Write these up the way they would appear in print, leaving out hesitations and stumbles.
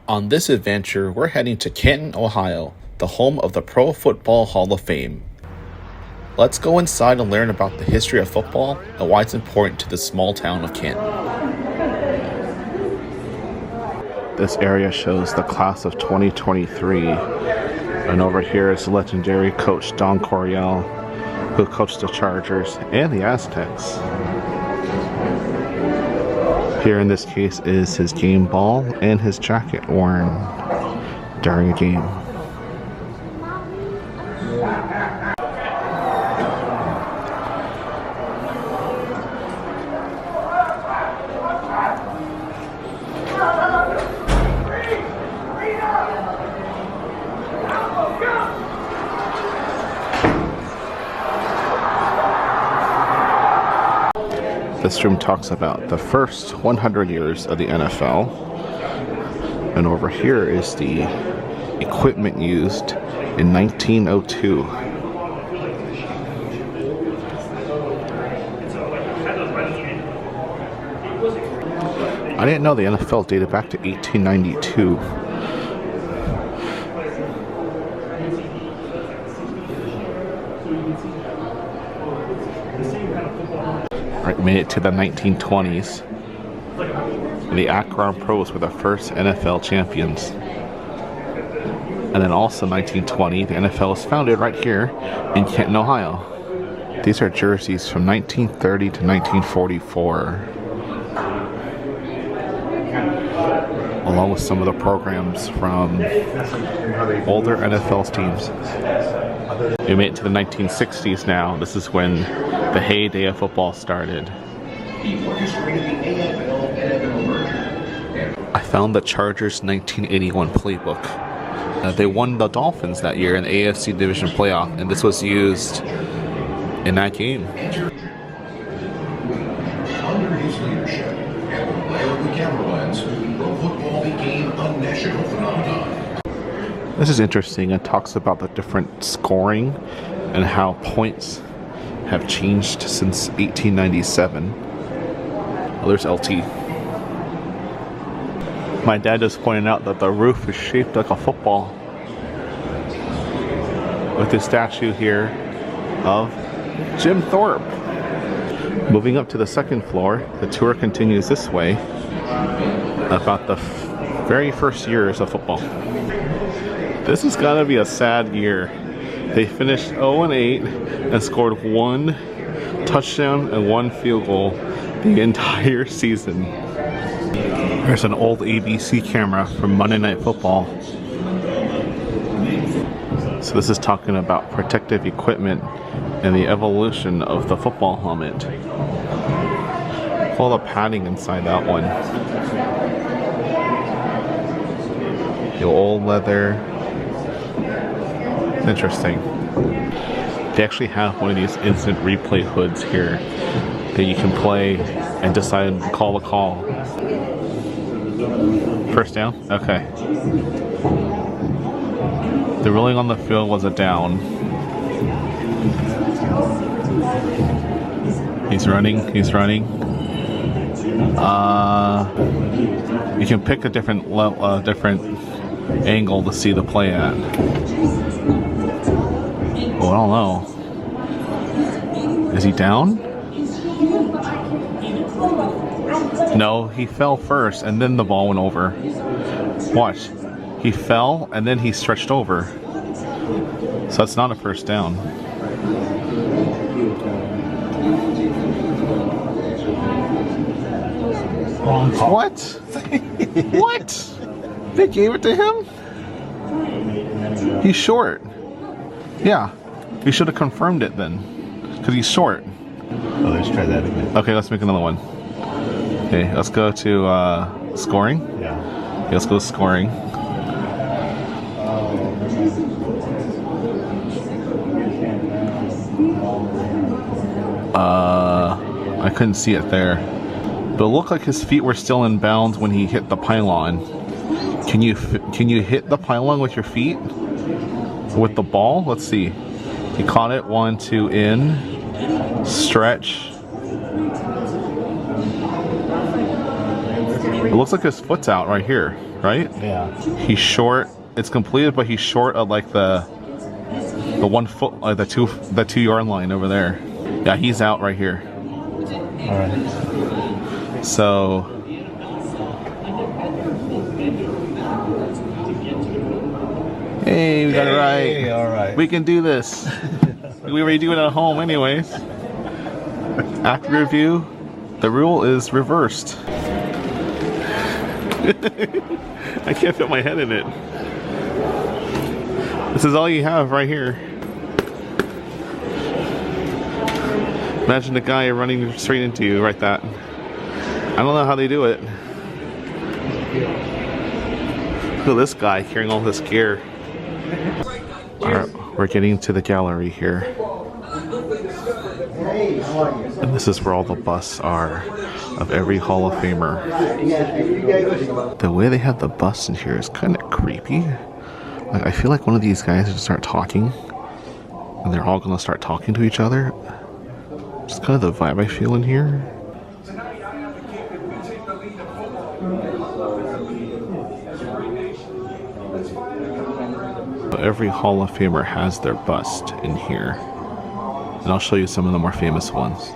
On this adventure, we're heading to Canton, Ohio, the home of the Pro Football Hall of Fame. Let's go inside and learn about the history of football and why it's important to the small town of Canton. This area shows the class of 2023, and over here is legendary coach Don Coryell, who coached the Chargers and the Aztecs. Here in this case is his game ball and his jacket worn during a game. This room talks about the first 100 years of the NFL, and over here is the equipment used in 1902. I didn't know the NFL dated back to 1892. Right, made it to the 1920s. The Akron Pros were the first NFL champions. And then also 1920, the NFL was founded right here in Canton, Ohio. These are jerseys from 1930 to 1944. Along with some of the programs from older NFL teams. We made it to the 1960s now. This is when the heyday of football started. I found the Chargers 1981 playbook. They won the Dolphins that year in the AFC Division playoff, and this was used in that game. Under his leadership and the player of the camera lens, pro football became a national phenomenon. This is interesting. It talks about the different scoring and how points have changed since 1897. Oh, there's LT. My dad just pointed out that the roof is shaped like a football, with the statue here of Jim Thorpe. Moving up to the second floor, the tour continues this way about the very first years of football. This is gonna be a sad year. They finished 0-8 and scored 1 touchdown and 1 field goal the entire season. There's an old ABC camera from Monday Night Football. So this is talking about protective equipment and the evolution of the football helmet. All the padding inside that one. The old leather. Interesting. They actually have one of these instant replay hoods here that you can play and decide to call the call. First down? Okay. The ruling on the field was a down. He's running. You can pick a different angle to see the play at. Oh, I don't know. Is he down? No, he fell first and then the ball went over. Watch. He fell and then he stretched over. So that's not a first down. What? What? They gave it to him? He's short. Yeah. You should have confirmed it then. Because he's short. Oh, let's try that again. Okay, let's make another one. Okay, let's go to scoring. Yeah. Okay, let's go to scoring. I couldn't see it there. But it looked like his feet were still in bounds when he hit the pylon. Can you hit the pylon with your feet? With the ball? Let's see. He caught it. 1, 2, in. Stretch. It looks like his foot's out right here. right? Yeah. He's short. It's completed, but he's short of like the 1 foot, like the 2 yard line over there. Yeah, he's out right here. All right. So hey, we got it right. All right. We can do this. We already do it at home anyways. After review, the rule is reversed. I can't fit my head in it. This is all you have right here. Imagine the guy running straight into you like that. I don't know how they do it. Look at this guy carrying all this gear. Alright, we're getting to the gallery here. And this is where all the busts are of every Hall of Famer. The way they have the busts in here is kind of creepy. Like, I feel like one of these guys is to start talking, and they're all gonna start talking to each other. It's kind of the vibe I feel in here. Every Hall of Famer has their bust in here, and I'll show you some of the more famous ones.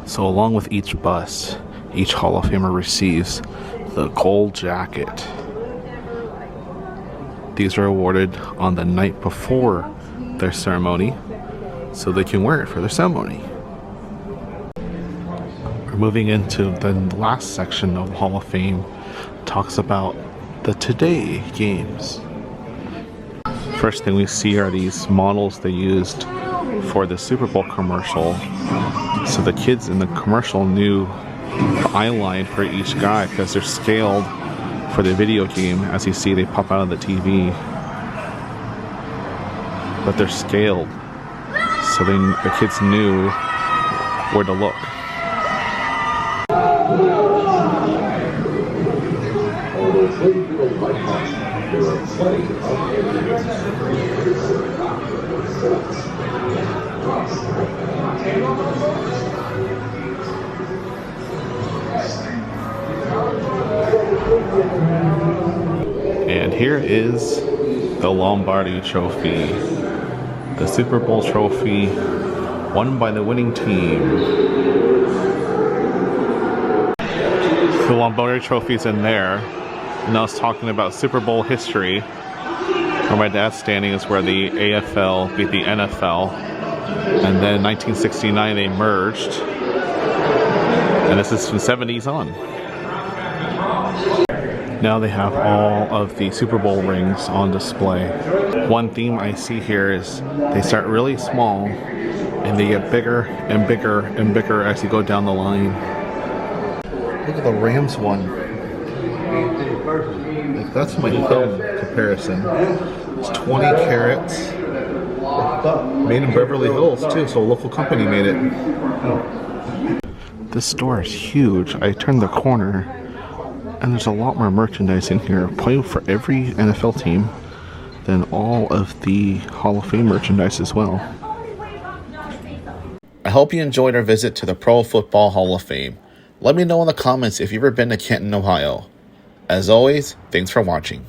So along with each bust, each Hall of Famer receives the gold jacket. These are awarded on the night before their ceremony, so they can wear it for their ceremony. We're moving into the last section of the Hall of Fame. Talks about the Today games. First thing we see are these models they used for the Super Bowl commercial. So the kids in the commercial knew the eye line for each guy because they're scaled for the video game. As you see, they pop out of the TV, but they're scaled, so the kids knew where to look. And here is the Lombardi trophy. The Super Bowl trophy won by the winning team. The Lombardi trophy's in there. And I was talking about Super Bowl history. Where my dad's standing is where the AFL beat the NFL. And then in 1969 they merged. And this is from 70s on. Now they have all of the Super Bowl rings on display. One theme I see here is they start really small and they get bigger and bigger and bigger as you go down the line. Look at the Rams one. Like, that's my thumb comparison. It's 20 carats. Made in Beverly Hills too, so a local company made it. This store is huge. I turned the corner and there's a lot more merchandise in here. Probably for every NFL team. Then all of the Hall of Fame merchandise as well. I hope you enjoyed our visit to the Pro Football Hall of Fame. Let me know in the comments if you've ever been to Canton, Ohio. As always, thanks for watching.